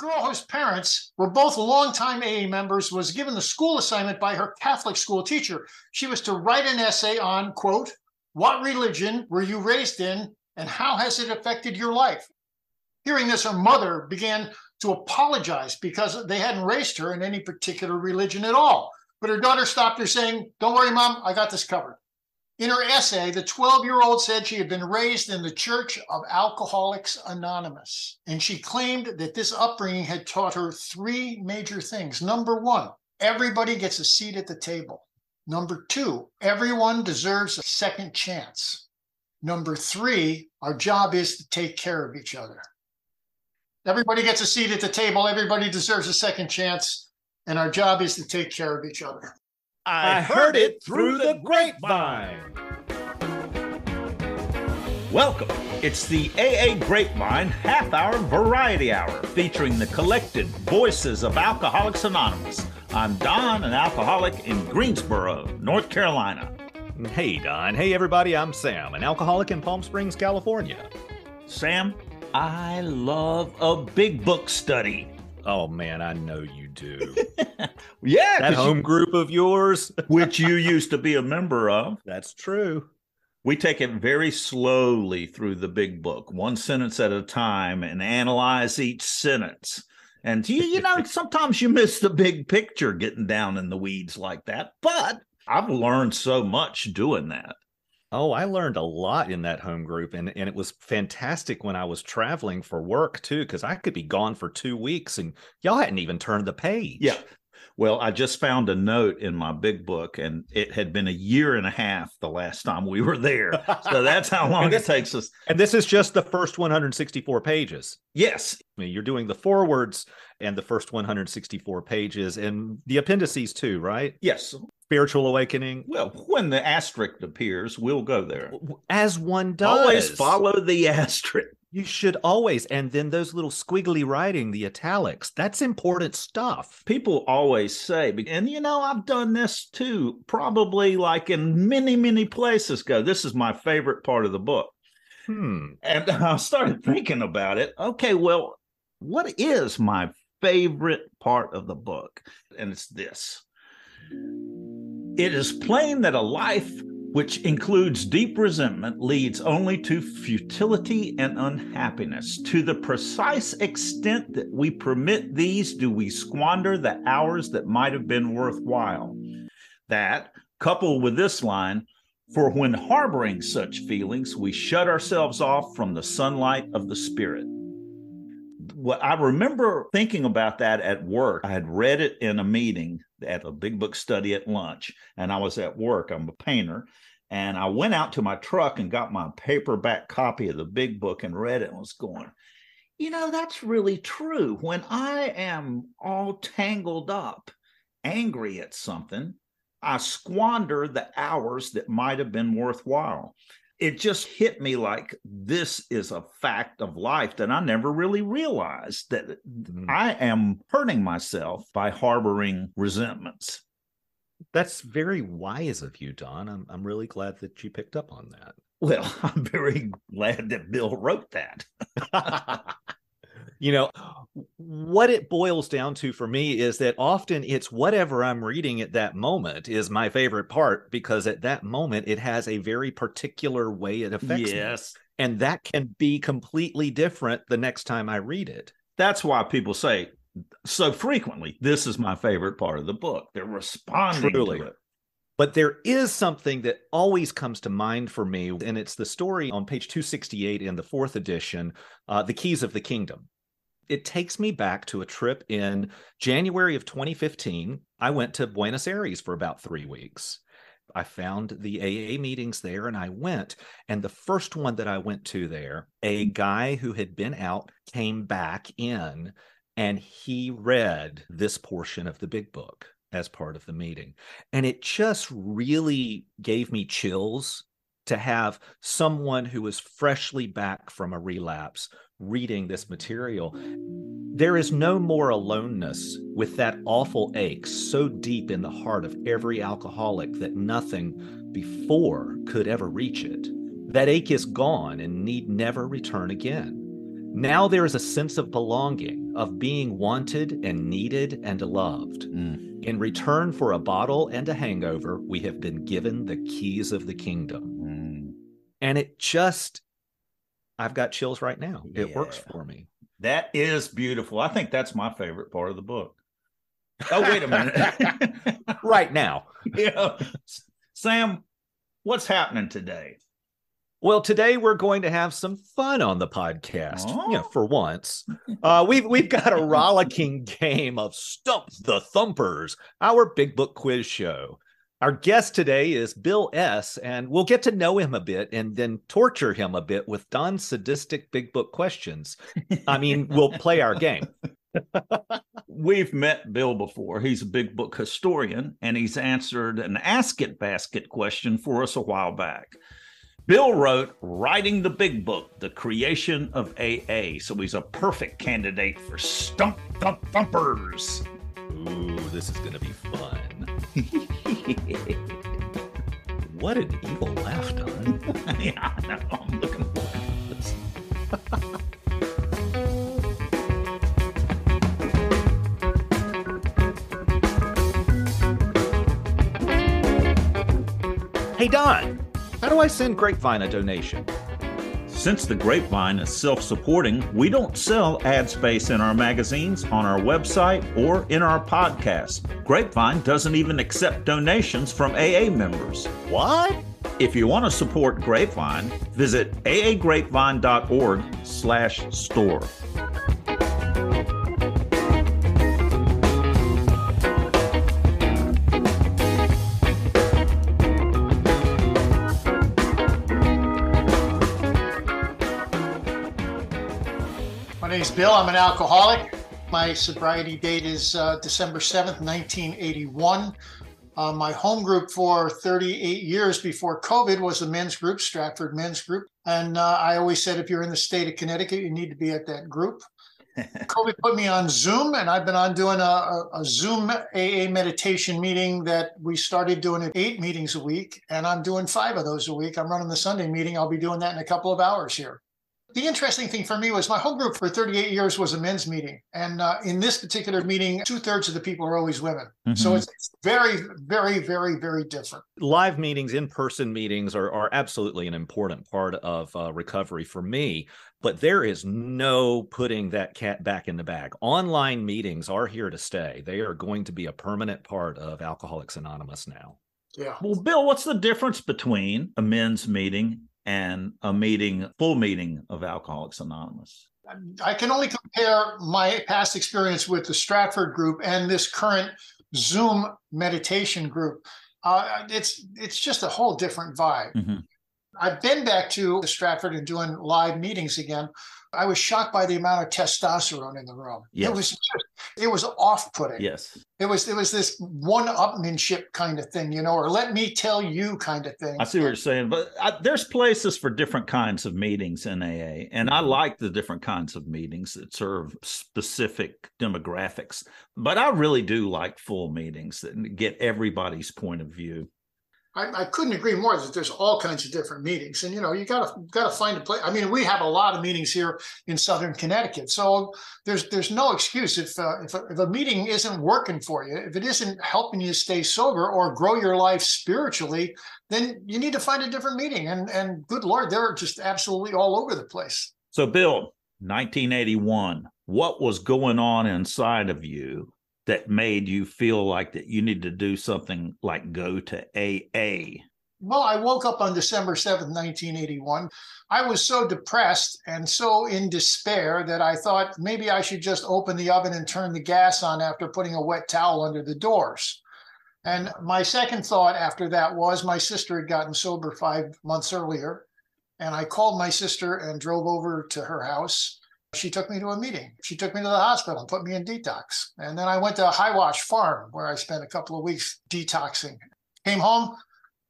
girl whose parents were both longtime AA members was given the school assignment by her Catholic school teacher. She was to write an essay on, quote, "What religion were you raised in and how has it affected your life?" Hearing this, her mother began to apologize because they hadn't raised her in any particular religion at all. But her daughter stopped her saying, "Don't worry, Mom, I got this covered." In her essay, the 12-year-old said she had been raised in the Church of Alcoholics Anonymous, and she claimed that this upbringing had taught her three major things. Number one, everybody gets a seat at the table. Number two, everyone deserves a second chance. Number three, our job is to take care of each other. Everybody gets a seat at the table, everybody deserves a second chance, and our job is to take care of each other. I heard it through the grapevine. Welcome. It's the AA Grapevine half-hour variety hour featuring the collected voices of Alcoholics Anonymous. I'm Don, an alcoholic in Greensboro, North Carolina. Hey, Don. Hey, everybody. I'm Sam, an alcoholic in Palm Springs, California. Sam, I love a big book study. Oh, man, I know you do. Yeah. That home group of yours. Which you used to be a member of. That's true. We take it very slowly through the big book, one sentence at a time, and analyze each sentence. And you know, sometimes you miss the big picture getting down in the weeds like that. But I've learned so much doing that. Oh, I learned a lot in that home group, and it was fantastic when I was traveling for work, too, because I could be gone for 2 weeks, and y'all hadn't even turned the page. Yeah. Well, I just found a note in my big book, and it had been a year and a half the last time we were there. So that's how long it takes us. And this is just the first 164 pages. Yes. I mean, you're doing the forewords and the first 164 pages, and the appendices, too, right? Yes. Spiritual awakening. Well, when the asterisk appears, we'll go there. As one does. Always follow the asterisk. You should always. And then those little squiggly writing, the italics, that's important stuff. People always say, and you know, I've done this too, probably like in many, many places go, this is my favorite part of the book. And I started thinking about it. Okay, well, what is my favorite part of the book? And it's this. It is plain that a life which includes deep resentment leads only to futility and unhappiness. To the precise extent that we permit these, do we squander the hours that might have been worthwhile. That, coupled with this line, for when harboring such feelings, we shut ourselves off from the sunlight of the Spirit. What I remember thinking about that at work. I had read it in a meeting at a big book study at lunch, and I was at work. I'm a painter, and I went out to my truck and got my paperback copy of the big book and read it and was going, you know, that's really true. When I am all tangled up, angry at something, I squander the hours that might have been worthwhile. It just hit me like this is a fact of life that I never really realized, that I am hurting myself by harboring resentments. That's very wise of you, Don. I'm really glad that you picked up on that. Well, I'm very glad that Bill wrote that. You know, what it boils down to for me is that often it's whatever I'm reading at that moment is my favorite part, because at that moment it has a very particular way it affects me. And that can be completely different the next time I read it. That's why people say so frequently, this is my favorite part of the book. They're responding to it. But there is something that always comes to mind for me, and it's the story on page 268 in the 4th edition, The Keys of the Kingdom. It takes me back to a trip in January of 2015. I went to Buenos Aires for about 3 weeks. I found the AA meetings there, and I went. And the first one that I went to there, a guy who had been out came back in, and he read this portion of the big book as part of the meeting. And it just really gave me chills to have someone who was freshly back from a relapse reading this material. There is no more aloneness with that awful ache so deep in the heart of every alcoholic that nothing before could ever reach it. That ache is gone and need never return again. Now there is a sense of belonging, of being wanted and needed and loved. In return for a bottle and a hangover, we have been given the keys of the kingdom. And it just, I've got chills right now. Yeah. It works for me. That is beautiful. I think that's my favorite part of the book. Oh, wait a minute. Right now. Yeah. Sam, what's happening today? Well, today we're going to have some fun on the podcast. Oh. For once. We've got a rollicking game of Stump the Thumpers, our big book quiz show. Our guest today is Bill S., and we'll get to know him a bit and then torture him a bit with Don's sadistic big book questions. I mean, we'll play our game. We've met Bill before. He's a big book historian, and he's answered an Ask It Basket question for us a while back. Bill wrote Writing the Big Book, The Creation of AA, so he's a perfect candidate for Stump the Thumpers. Ooh, this is going to be fun. What an evil laugh, Don. Yeah, I know. I'm looking forward to this. Hey, Don, how do I send Grapevine a donation? Since the Grapevine is self-supporting, we don't sell ad space in our magazines, on our website, or in our podcast. Grapevine doesn't even accept donations from AA members. What? If you want to support Grapevine, visit aagrapevine.org/store. My name's Bill. I'm an alcoholic. My sobriety date is December 7th, 1981. My home group for 38 years before COVID was a men's group, Stratford Men's Group. And I always said, if you're in the state of Connecticut, you need to be at that group. COVID put me on Zoom, and I've been on doing a Zoom AA meditation meeting that we started doing at 8 meetings a week, and I'm doing 5 of those a week. I'm running the Sunday meeting. I'll be doing that in a couple of hours here. The interesting thing for me was my home group for 38 years was a men's meeting. And in this particular meeting, 2/3 of the people are always women. Mm-hmm. So it's very, very, very, very different. Live meetings, in-person meetings are absolutely an important part of recovery for me. But there is no putting that cat back in the bag. Online meetings are here to stay. They are going to be a permanent part of Alcoholics Anonymous now. Yeah. Well, Bill, what's the difference between a men's meeting and a full meeting of Alcoholics Anonymous? I can only compare my past experience with the Stratford group and this current Zoom meditation group. It's just a whole different vibe. Mm-hmm. I've been back to Stratford and doing live meetings again. I was shocked by the amount of testosterone in the room. Yes. It was off-putting. Yes. It was this one-upmanship kind of thing, or let me tell you kind of thing. I see what you're saying, but there's places for different kinds of meetings in AA, and I like the different kinds of meetings that serve specific demographics. But I really do like full meetings that get everybody's point of view. I couldn't agree more that there's all kinds of different meetings, and you gotta find a place. I mean, we have a lot of meetings here in Southern Connecticut, so there's no excuse if a meeting isn't working for you, if it isn't helping you stay sober or grow your life spiritually, then you need to find a different meeting. And good Lord, they're just absolutely all over the place. So, Bill, 1981, what was going on inside of you that made you feel like that you need to do something like go to AA? Well, I woke up on December 7th, 1981. I was so depressed and so in despair that I thought maybe I should just open the oven and turn the gas on after putting a wet towel under the doors. And my second thought after that was my sister had gotten sober 5 months earlier. And I called my sister and drove over to her house. She took me to a meeting. She took me to the hospital and put me in detox. And then I went to High Wash Farm, where I spent a couple of weeks detoxing. Came home,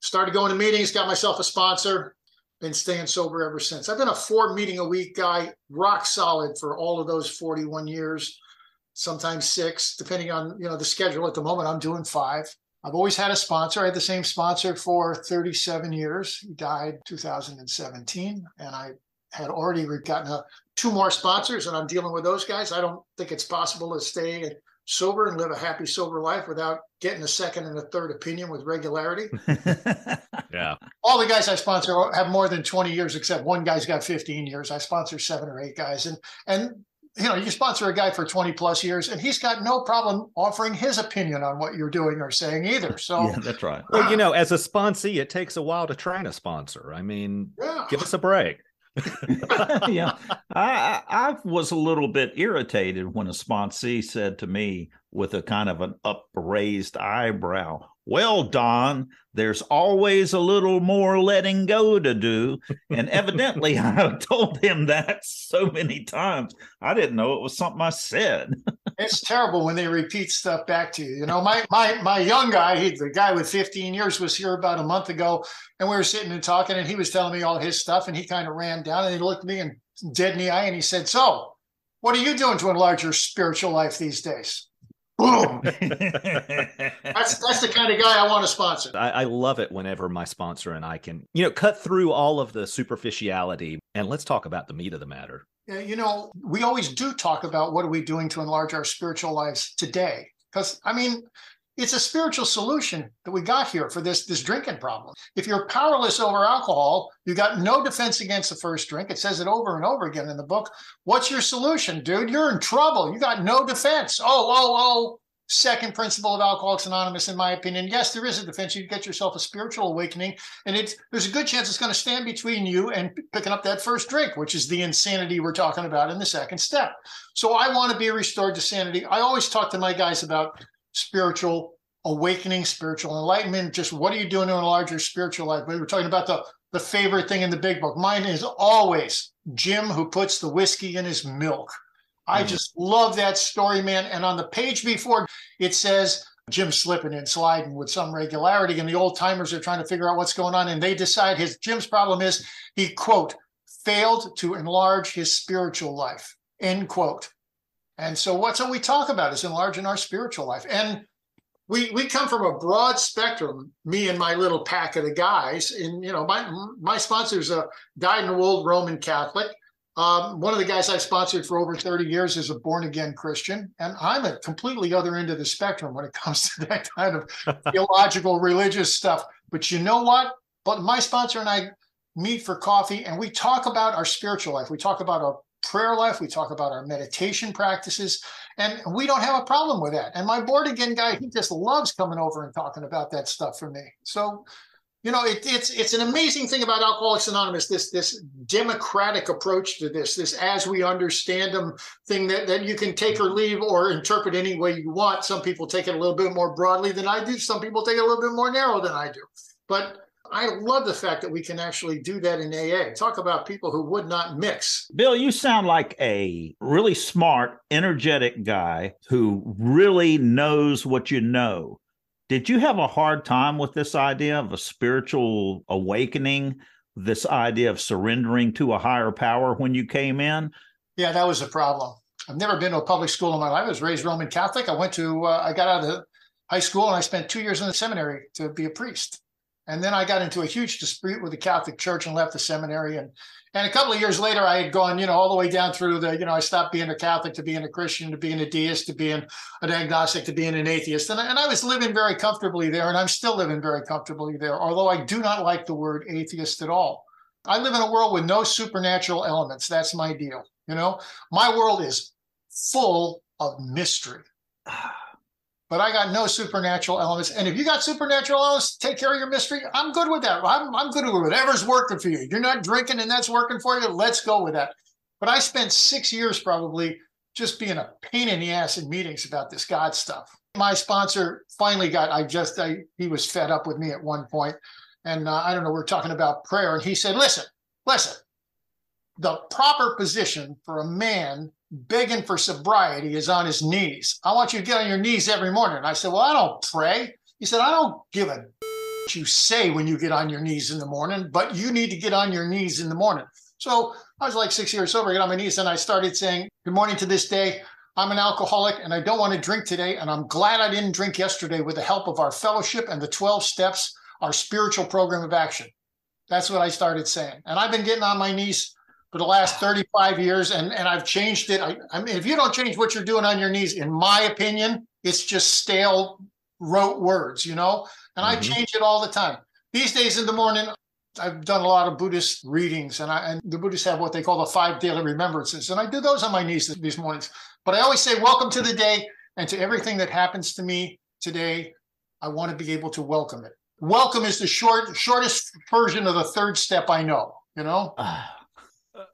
started going to meetings, got myself a sponsor, been staying sober ever since. I've been a 4 meeting a week guy, rock solid for all of those 41 years, sometimes 6, depending on the schedule. At the moment, I'm doing 5. I've always had a sponsor. I had the same sponsor for 37 years. He died 2017, and I had already gotten 2 more sponsors, and I'm dealing with those guys. I don't think it's possible to stay sober and live a happy, sober life without getting a second and a third opinion with regularity. Yeah. All the guys I sponsor have more than 20 years, except one guy's got 15 years. I sponsor 7 or 8 guys. And you know, you sponsor a guy for 20 plus years, and he's got no problem offering his opinion on what you're doing or saying either. So yeah, that's right. Well, you know, as a sponsee, it takes a while to train a sponsor. I mean, give us a break. Yeah, I was a little bit irritated when a sponsee said to me with a kind of an upraised eyebrow, "Well, Don, there's always a little more letting go to do." And evidently I told him that so many times, I didn't know it was something I said. It's terrible when they repeat stuff back to you. You know, my young guy, the guy with 15 years was here about a month ago, and we were sitting and talking, and he was telling me all his stuff, and he kind of ran down and he looked at me and dead in the eye, and he said, "So, what are you doing to enlarge your spiritual life these days?" Boom. That's the kind of guy I want to sponsor. I love it whenever my sponsor and I can, you know, cut through all of the superficiality and let's talk about the meat of the matter. You know, we always do talk about what are we doing to enlarge our spiritual lives today? Because, I mean, it's a spiritual solution that we got here for this drinking problem. If you're powerless over alcohol, you got no defense against the first drink. It says it over and over again in the book. What's your solution, dude? You're in trouble. You got no defense. Oh. Second principle of Alcoholics Anonymous, in my opinion. Yes, there is a defense. You get yourself a spiritual awakening, and there's a good chance it's going to stand between you and picking up that first drink, which is the insanity we're talking about in the second step. So I want to be restored to sanity. I always talk to my guys about spiritual awakening, spiritual enlightenment. Just what are you doing to enlarge your spiritual life? We were talking about the favorite thing in the big book. Mine is always Jim who puts the whiskey in his milk. I just love that story, man. And on the page before, it says Jim slipping and sliding with some regularity, and the old timers are trying to figure out what's going on, and they decide Jim's problem is he, quote, failed to enlarge his spiritual life, end quote. And so what we talk about is enlarging our spiritual life. And we come from a broad spectrum, me and my little pack of the guys. And, you know, my sponsor's a dyed-in-the-wool Roman Catholic. One of the guys I've sponsored for over 30 years is a born-again Christian, and I'm at completely other end of the spectrum when it comes to that kind of theological, religious stuff. But you know what? But my sponsor and I meet for coffee, and we talk about our spiritual life. We talk about our prayer life. We talk about our meditation practices, and we don't have a problem with that. And my born-again guy, he just loves coming over and talking about that stuff for me. So, you know, it's an amazing thing about Alcoholics Anonymous, this democratic approach to this as we understand them thing that you can take or leave or interpret any way you want. Some people take it a little bit more broadly than I do. Some people take it a little bit more narrow than I do. But I love the fact that we can actually do that in AA. Talk about people who would not mix. Bill, you sound like a really smart, energetic guy who really knows what you know. Did you have a hard time with this idea of a spiritual awakening, this idea of surrendering to a higher power when you came in? Yeah, that was a problem. I've never been to a public school in my life. I was raised Roman Catholic. I got out of high school and I spent 2 years in the seminary to be a priest. And then I got into a huge dispute with the Catholic Church and left the seminary. And a couple of years later, I had gone, all the way down through I stopped being a Catholic to being a Christian, to being a deist, to being an agnostic, to being an atheist. And I was living very comfortably there, and I'm still living very comfortably there, although I do not like the word atheist at all. I live in a world with no supernatural elements. That's my deal. My world is full of mystery. But I got no supernatural elements. And if you got supernatural elements to take care of your mystery, I'm good with that. I'm good with whatever's working for you. You're not drinking and that's working for you. Let's go with that. But I spent 6 years probably just being a pain in the ass in meetings about this God stuff. My sponsor finally he was fed up with me at one point. And I don't know, we're talking about prayer. And he said, listen, the proper position for a man begging for sobriety is on his knees. I want you to get on your knees every morning. And I said, well, I don't pray. He said, I don't give a what you say when you get on your knees in the morning, but you need to get on your knees in the morning. So I was like 6 years sober, I got on my knees and I started saying, good morning to this day. I'm an alcoholic and I don't want to drink today. And I'm glad I didn't drink yesterday with the help of our fellowship and the 12 steps, our spiritual program of action. That's what I started saying. And I've been getting on my knees for the last 35 years, and I've changed it. I mean, if you don't change what you're doing on your knees, in my opinion, it's just stale rote words, and I change it all the time. These days in the morning, I've done a lot of Buddhist readings, and the Buddhists have what they call the 5 daily remembrances, and I do those on my knees these mornings. But I always say, welcome to the day, and to everything that happens to me today, I want to be able to welcome it. Welcome is the shortest version of the 3rd step I know,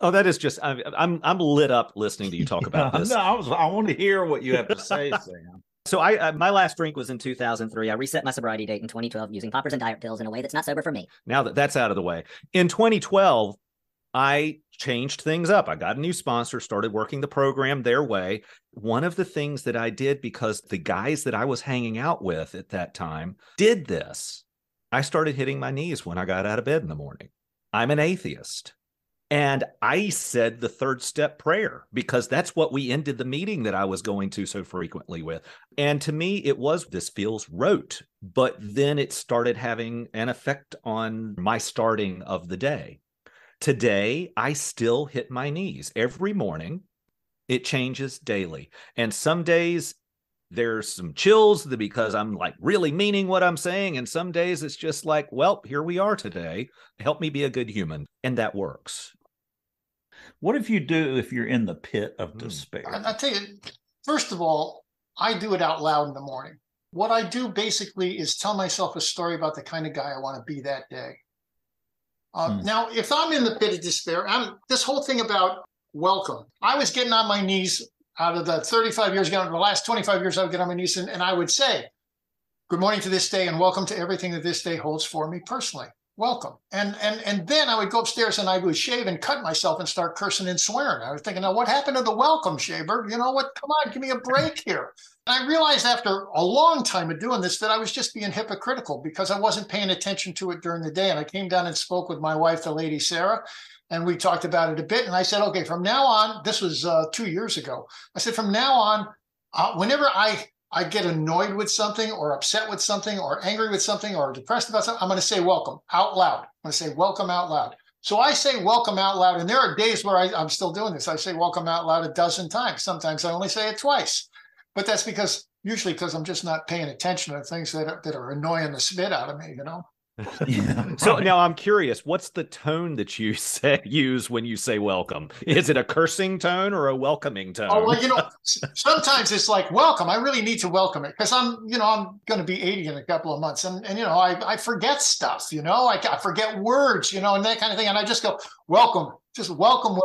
Oh, that is just, I'm lit up listening to you talk about this. No, I want to hear what you have to say, Sam. So my last drink was in 2003. I reset my sobriety date in 2012 using poppers and diet pills in a way that's not sober for me. Now that that's out of the way, in 2012, I changed things up. I got a new sponsor, started working the program their way. One of the things that I did, because the guys that I was hanging out with at that time did this, I started hitting my knees when I got out of bed in the morning. I'm an atheist. And I said the 3rd step prayer because that's what we ended the meeting that I was going to so frequently with. And to me, this feels rote, but then it started having an effect on my starting of the day. Today, I still hit my knees every morning. It changes daily. And some days there's some chills because I'm like really meaning what I'm saying. And some days it's just like, well, here we are today. Help me be a good human. And that works. What if you're in the pit of despair? I tell you, first of all, I do it out loud in the morning. What I do basically is tell myself a story about the kind of guy I want to be that day. Now, if I'm in the pit of despair, this whole thing about welcome. I was getting on my knees out of the 35 years ago, the last 25 years I would get on my knees and I would say, good morning to this day and welcome to everything that this day holds for me personally. Welcome. And then I would go upstairs and I would shave and cut myself and start cursing and swearing. I was thinking, now what happened to the welcome, shaver? You know what? Come on, give me a break here. And I realized after a long time of doing this that I was just being hypocritical because I wasn't paying attention to it during the day. And I came down and spoke with my wife, the lady Sarah, and we talked about it a bit. And I said, okay, from now on, this was 2 years ago. I said, from now on, whenever I get annoyed with something or upset with something or angry with something or depressed about something, I'm going to say welcome out loud. I'm going to say welcome out loud. So I say welcome out loud. And there are days where I'm still doing this. I say welcome out loud a dozen times. Sometimes I only say it twice. But that's usually because I'm just not paying attention to things that are annoying the spit out of me, Yeah. So now I'm curious, what's the tone that you use when you say welcome? Is it a cursing tone or a welcoming tone? Oh, well, sometimes it's like welcome. I really need to welcome it because I'm going to be 80 in a couple of months. And I forget stuff, I forget words, and that kind of thing. And I just go, welcome, just welcome,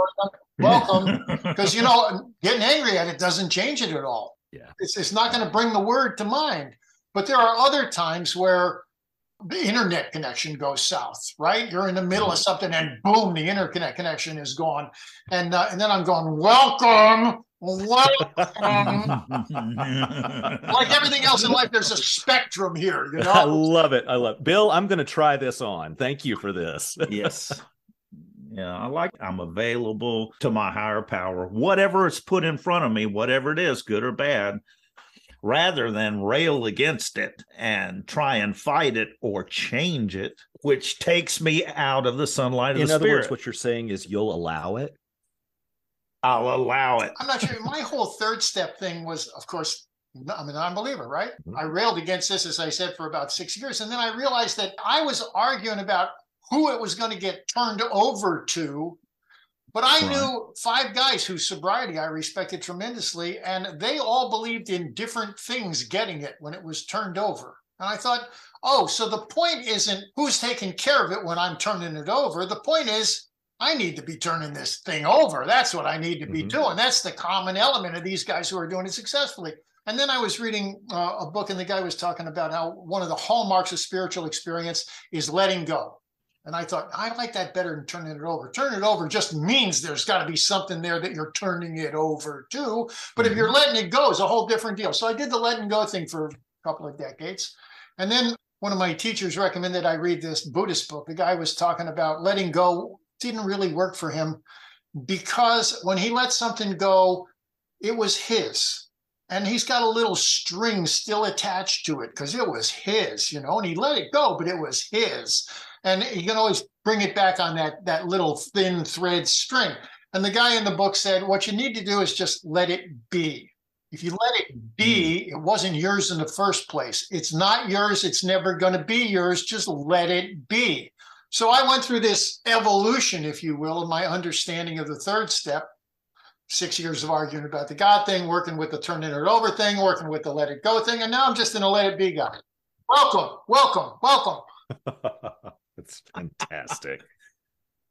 welcome. Because, getting angry at it doesn't change it at all. Yeah. It's not going to bring the word to mind. But there are other times where the internet connection goes south, right? You're in the middle of something and boom, the internet connection is gone. And then I'm going, welcome. Like everything else in life, there's a spectrum here, I love it. Bill, I'm going to try this on. Thank you for this. Yes. Yeah, I'm available to my higher power, whatever is put in front of me, whatever it is, good or bad, rather than rail against it and try and fight it or change it, which takes me out of the sunlight of the spirit. In other words, what you're saying is you'll allow it? I'll allow it. I'm not sure. My whole 3rd step thing was, of course, I'm a non-believer, right? Mm-hmm. I railed against this, as I said, for about 6 years. And then I realized that I was arguing about who it was going to get turned over to. But I knew 5 guys whose sobriety I respected tremendously, and they all believed in different things getting it when it was turned over. And I thought, oh, so the point isn't who's taking care of it when I'm turning it over. The point is I need to be turning this thing over. That's what I need to be doing. That's the common element of these guys who are doing it successfully. And then I was reading a book, and the guy was talking about how one of the hallmarks of spiritual experience is letting go. And I thought, I like that better than turning it over. Turning it over just means there's got to be something there that you're turning it over to. But if you're letting it go, it's a whole different deal. So I did the letting go thing for a couple of decades. And then one of my teachers recommended I read this Buddhist book. The guy was talking about letting go didn't really work for him because when he let something go, it was his. And he's got a little string still attached to it because it was his, and he let it go, but it was his. And you can always bring it back on that little thin thread string. And the guy in the book said, what you need to do is just let it be. If you let it be, it wasn't yours in the first place. It's not yours. It's never going to be yours. Just let it be. So I went through this evolution, if you will, of my understanding of the third step. 6 years of arguing about the God thing, working with the turning it over thing, working with the let it go thing, and now I'm just in a let it be guy. Welcome, welcome, welcome. That's fantastic.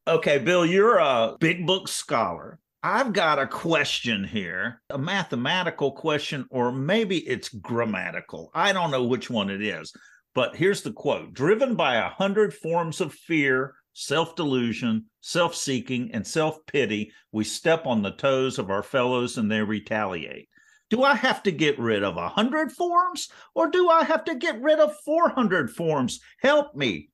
Okay, Bill, you're a big book scholar. I've got a question here, a mathematical question, or maybe it's grammatical. I don't know which one it is, but here's the quote. Driven by 100 forms of fear, self-delusion, self-seeking, and self-pity, we step on the toes of our fellows and they retaliate. Do I have to get rid of 100 forms, or do I have to get rid of 400 forms? Help me.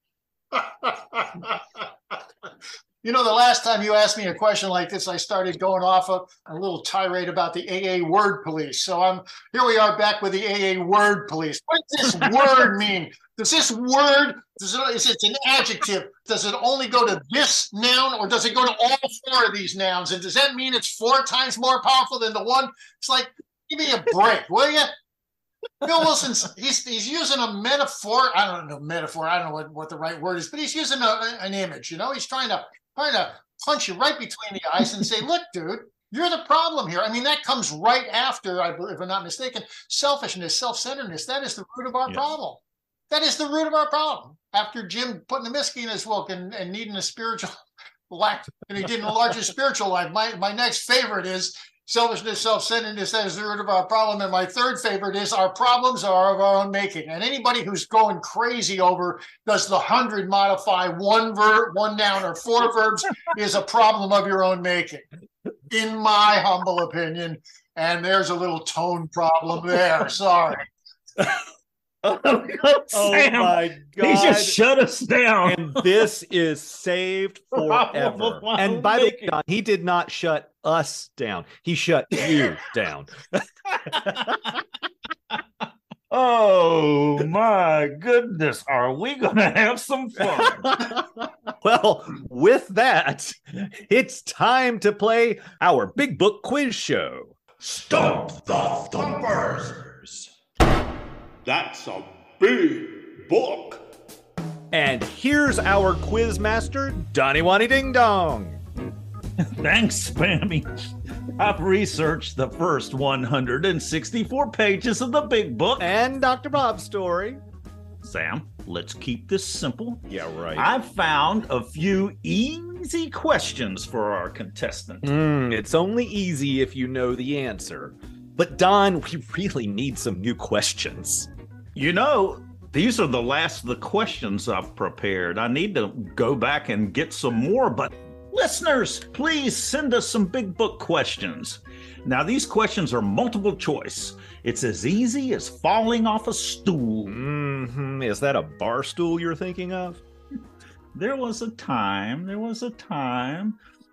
You know, the last time you asked me a question like this, I started going off a little tirade about the AA word police. So here we are back with the AA word police. What does this word mean? Does this word, is it an adjective? Does it only go to this noun, or does it go to all four of these nouns? And does that mean it's 4 times more powerful than the one? It's like, give me a break, will you? Bill Wilson's, he's using a metaphor. I don't know what the right word is, but he's using an image, you know? He's trying to punch you right between the eyes and say, look, dude, you're the problem here. I mean, that comes right after, I believe, if I'm not mistaken, selfishness, self-centeredness. That is the root of our problem. That is the root of our problem. After Jim putting the whiskey in his milk and needing a spiritual life, and he didn't enlarge his spiritual life. My next favorite is selfishness, self-centeredness. That is the root of our problem. And my third favorite is our problems are of our own making. And anybody who's going crazy over does the 100 modify one verb, one noun, or 4 verbs is a problem of your own making, in my humble opinion. And there's a little tone problem there. Sorry. Oh, Sam, my God. He just shut us down. And this is saved forever. And by the way, Don, he did not shut us down. He shut you down. Oh, my goodness. Are we going to have some fun? Well, with that, it's time to play our Big Book Quiz Show. Stump the Thumpers. That's a big book. And here's our quiz master, Donnie Wanny Ding Dong. Thanks, Spammy. I've researched the first 164 pages of the big book. And Dr. Bob's story. Sam, let's keep this simple. Yeah, right. I've found a few easy questions for our contestant. It's only easy if you know the answer. But Don, we really need some new questions. You know, these are the last of the questions I've prepared. I need to go back and get some more, but listeners, please send us some big book questions. Now, these questions are multiple choice. It's as easy as falling off a stool. Is that a bar stool you're thinking of? There was a time.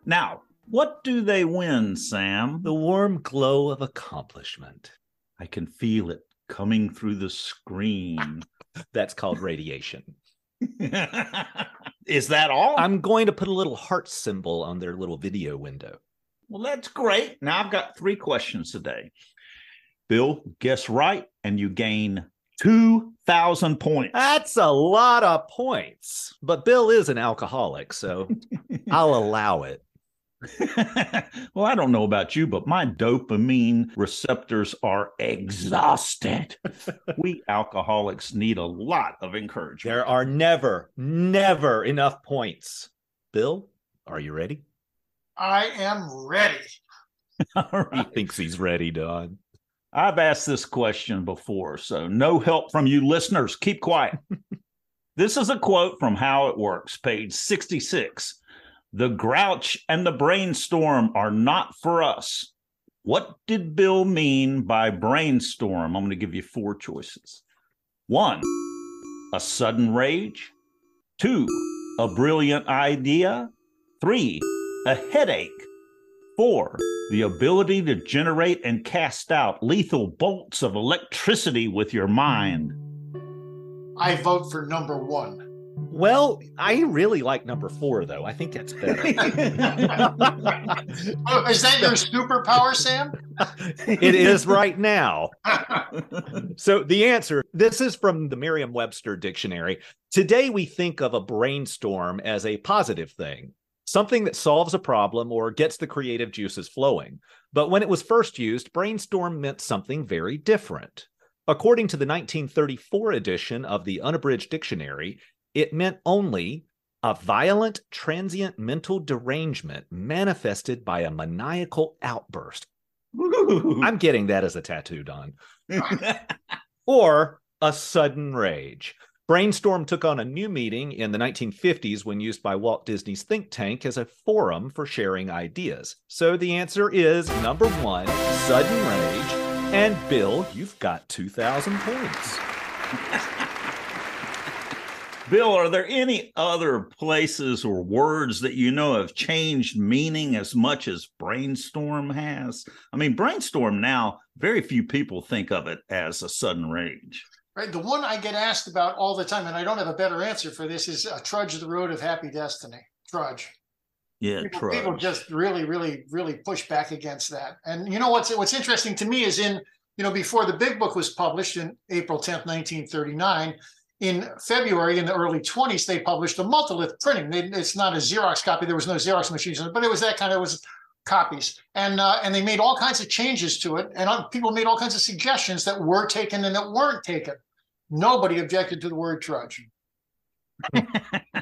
Now, what do they win, Sam? The warm glow of accomplishment. I can feel it coming through the screen. That's called radiation. Is that all? I'm going to put a little heart symbol on their little video window. Well, that's great. Now I've got 3 questions today. Bill, guess right, and you gain 2,000 points. That's a lot of points. But Bill is an alcoholic, so I'll allow it. Well, I don't know about you, but my dopamine receptors are exhausted. We alcoholics need a lot of encouragement. There are never enough points. Bill, are you ready? I am ready. All right. He thinks he's ready, Don. I've asked this question before, so no help from you listeners. Keep quiet. This is a quote from How It Works, page 66. The grouch and the brainstorm are not for us. What did Bill mean by brainstorm? I'm going to give you 4 choices. 1, a sudden rage. 2, a brilliant idea. 3, a headache. 4, the ability to generate and cast out lethal bolts of electricity with your mind. I vote for number 1. Well, I really like number 4, though. I think that's better. Oh, is that your superpower, Sam? It is right now. So the answer, this is from the Merriam-Webster dictionary. Today, we think of a brainstorm as a positive thing, something that solves a problem or gets the creative juices flowing. But when it was first used, brainstorm meant something very different. According to the 1934 edition of the Unabridged Dictionary, it meant only a violent, transient mental derangement manifested by a maniacal outburst. I'm getting that as a tattoo, Don. Or a sudden rage. Brainstorm took on a new meaning in the 1950s when used by Walt Disney's think tank as a forum for sharing ideas. So the answer is number 1, sudden rage. And Bill, you've got 2,000 points. Bill, are there any other places or words that you know have changed meaning as much as brainstorm has? I mean, brainstorm now, very few people think of it as a sudden rage. Right. The one I get asked about all the time, and I don't have a better answer for this, is trudge the road of happy destiny. Trudge. Yeah, trudge. People just really push back against that. And you know what's interesting to me is before the big book was published in April 10th, 1939, in February, in the early 20s, they published a multilith printing. It's not a Xerox copy. There was no Xerox machines, but it was that kind of, it was copies. And they made all kinds of changes to it. And people made all kinds of suggestions that were taken and that weren't taken. Nobody objected to the word trudge.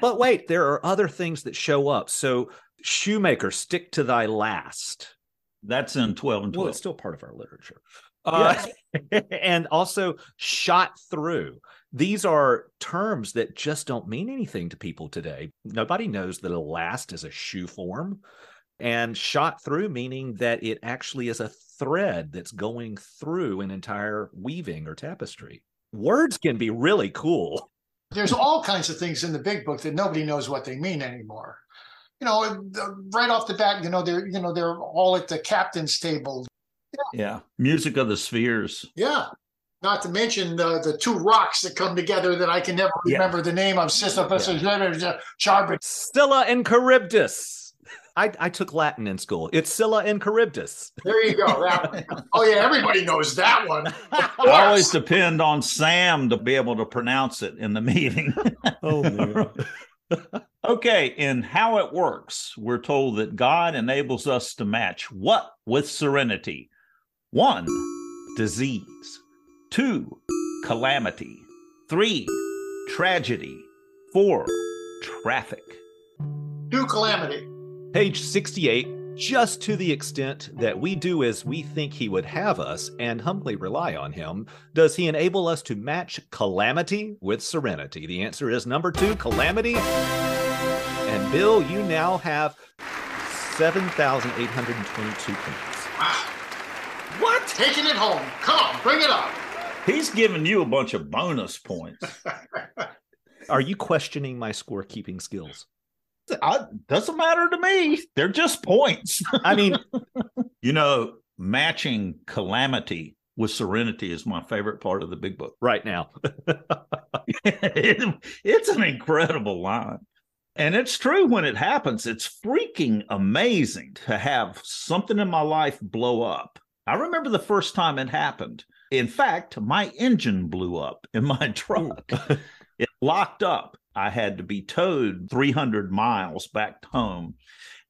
But wait, there are other things that show up. So shoemaker, stick to thy last. That's in 12 and 12. Well, it's still part of our literature. Yes. And also shot through. These are terms that just don't mean anything to people today. Nobody knows that a last is a shoe form. And shot through meaning that it actually is a thread that's going through an entire weaving or tapestry. Words can be really cool. There's all kinds of things in the big book that nobody knows what they mean anymore. Right off the bat, they're all at the captain's table. Yeah. Music of the spheres. Yeah. Not to mention the two rocks that come together that I can never remember the name of. Sisyphus and Charbon. Scylla and Charybdis. I took Latin in school. It's Scylla and Charybdis. There you go. Oh, yeah. Everybody knows that one. I always depend on Sam to be able to pronounce it in the meeting. Oh, man. Okay, in How It Works, we're told that God enables us to match what with serenity? 1, disease. 2, calamity. 3, tragedy. 4, traffic. 2, calamity. Page 68, just to the extent that we do as we think he would have us and humbly rely on him, does he enable us to match calamity with serenity? The answer is number 2, calamity. And Bill, you now have 7,822 points. Wow. What? Taking it home. Come on, bring it up. He's giving you a bunch of bonus points. Are you questioning my scorekeeping skills? Doesn't matter to me. They're just points. I mean, matching calamity with serenity is my favorite part of the big book. Right now. It's an incredible line. And it's true when it happens. It's freaking amazing to have something in my life blow up. I remember the first time it happened. In fact, my engine blew up in my truck. It locked up. I had to be towed 300 miles back home.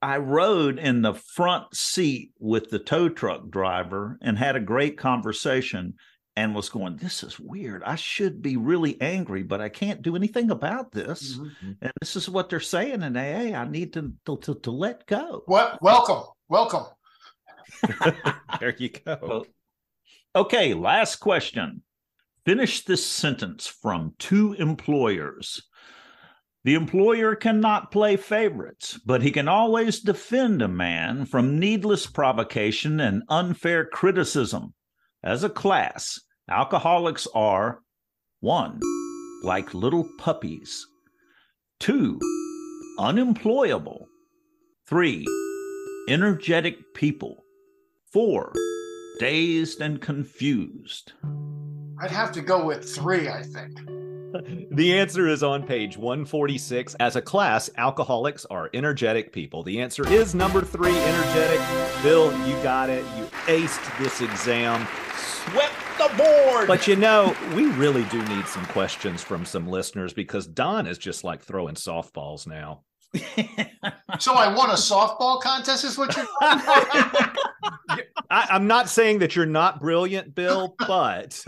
I rode in the front seat with the tow truck driver and had a great conversation and was going, this is weird. I should be really angry, but I can't do anything about this. Mm-hmm. And this is what they're saying in AA. I need to let go. Well, welcome. There you go. Okay, last question. Finish this sentence from 2 employers. The employer cannot play favorites, but he can always defend a man from needless provocation and unfair criticism. As a class, alcoholics are 1, like little puppies. 2, unemployable. 3, energetic people. 4, dazed and confused. I'd have to go with 3, I think. The answer is on page 146. As a class, alcoholics are energetic people. The answer is number 3, energetic. Bill, you got it. You aced this exam. Swept the board. But we really do need some questions from some listeners because Don is just like throwing softballs now. So I won a softball contest is what you're I'm not saying that you're not brilliant, Bill, but...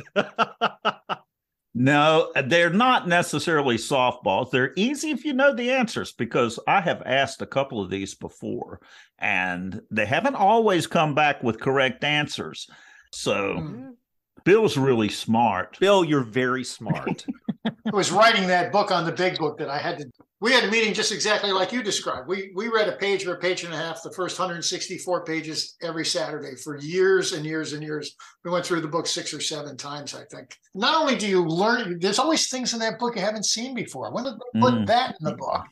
No, they're not necessarily softballs. They're easy if you know the answers, because I have asked a couple of these before, and they haven't always come back with correct answers. So Bill's really smart. Bill, you're very smart. I was writing that book on the big book that I had to. We had a meeting just exactly like you described. We read a page or a page and a half, the first 164 pages every Saturday for years and years and years. We went through the book 6 or 7 times, I think. Not only do you learn, there's always things in that book you haven't seen before. When did they put that in the book,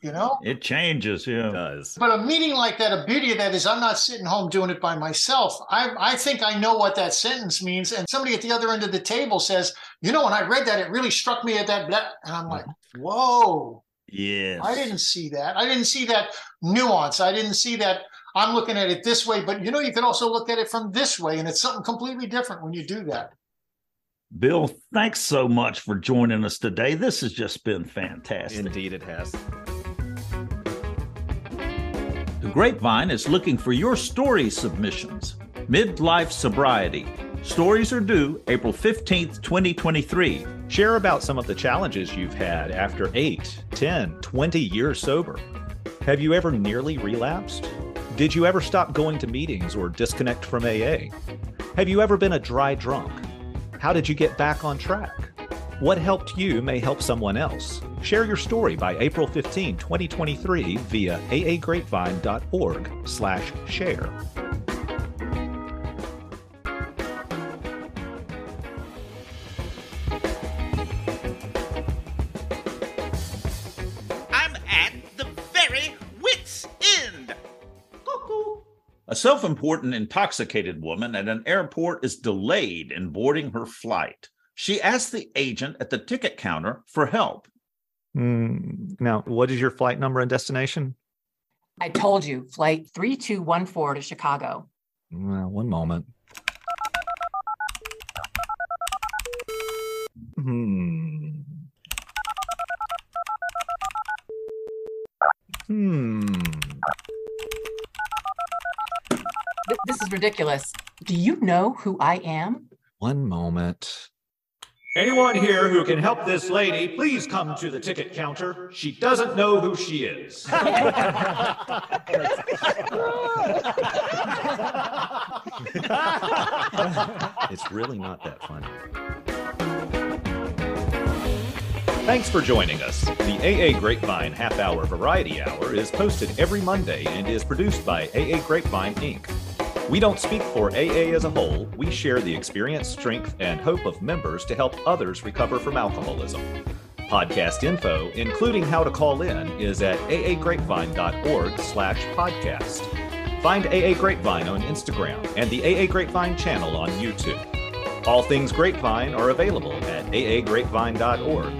It changes, yeah. It does. But a meeting like that, a beauty of that is I'm not sitting home doing it by myself. I think I know what that sentence means. And somebody at the other end of the table says, when I read that, it really struck me at that. And I'm like, whoa. Yes. I didn't see that. I didn't see that nuance. I didn't see that I'm looking at it this way. But, you can also look at it from this way. And it's something completely different when you do that. Bill, thanks so much for joining us today. This has just been fantastic. Indeed, it has. The Grapevine is looking for your story submissions. Midlife sobriety. Stories are due April 15th, 2023. Share about some of the challenges you've had after 8, 10, 20 years sober. Have you ever nearly relapsed? Did you ever stop going to meetings or disconnect from AA? Have you ever been a dry drunk? How did you get back on track? What helped you may help someone else. Share your story by April 15, 2023 via aagrapevine.org/share. A self-important intoxicated woman at an airport is delayed in boarding her flight. She asks the agent at the ticket counter for help. Now, what is your flight number and destination? I told you, flight 3214 to Chicago. Well, one moment. This is ridiculous. Do you know who I am? One moment. Anyone here who can help this lady, please come to the ticket counter. She doesn't know who she is. It's really not that funny. Thanks for joining us. The AA Grapevine Half Hour Variety Hour is posted every Monday and is produced by AA Grapevine, Inc. We don't speak for AA as a whole. We share the experience, strength, and hope of members to help others recover from alcoholism. Podcast info, including how to call in, is at aagrapevine.org/podcast. Find AA Grapevine on Instagram and the AA Grapevine channel on YouTube. All things Grapevine are available at aagrapevine.org.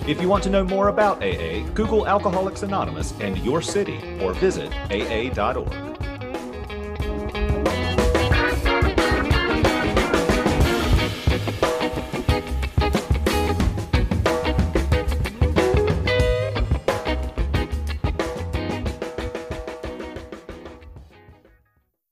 If you want to know more about AA, Google Alcoholics Anonymous and your city or visit aa.org.